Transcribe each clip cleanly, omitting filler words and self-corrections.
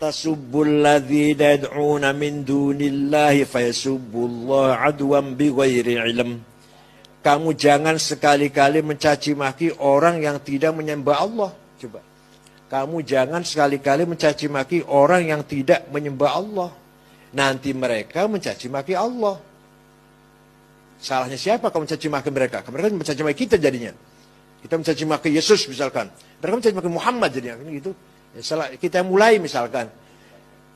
tasubbul ladzina yad'una min dunillahi fayasubbullaha adwan bighairi ilm. Kamu jangan sekali-kali mencaci maki orang yang tidak menyembah Allah. Coba. Kamu jangan sekali-kali mencaci maki orang yang tidak menyembah Allah. Nanti mereka mencaci maki Allah. Salahnya siapa kamu mencaci maki mereka? Mereka mencaci maki kita jadinya. Kita mencaci maki Yesus misalkan. Mereka mencaci maki Muhammad jadinya. Gitu. Ya, salah, kita mulai misalkan.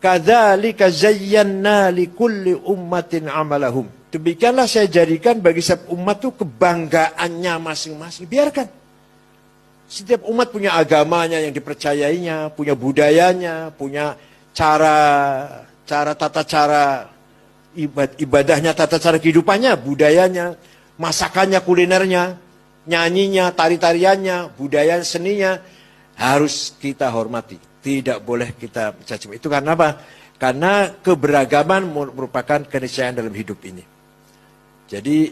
Kadzalika zayyana likulli ummatin amalahum. Demikianlah saya jadikan bagi setiap umat itu kebanggaannya masing-masing. Biarkan. Setiap umat punya agamanya yang dipercayainya, punya budayanya, punya tata cara ibadahnya, tata cara kehidupannya, budayanya, masakannya, kulinernya, nyanyinya, tari-tariannya, budaya seninya harus kita hormati. Tidak boleh kita mencaci. Itu karena apa? Karena keberagaman merupakan keniscayaan dalam hidup ini. Jadi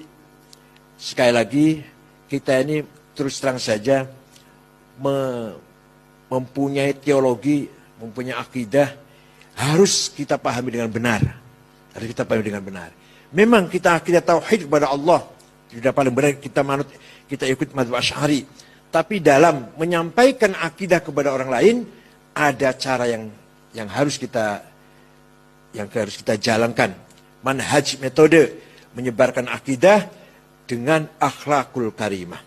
sekali lagi kita ini terus terang saja mempunyai teologi, mempunyai akidah, harus kita pahami dengan benar. Harus kita pahami dengan benar. Memang kita tauhid kepada Allah, tidak paling benar kita ikut mazhab Asy'ari. Tapi dalam menyampaikan akidah kepada orang lain, ada cara yang harus kita jalankan. Manhaj, metode menyebarkan akidah dengan akhlakul karimah.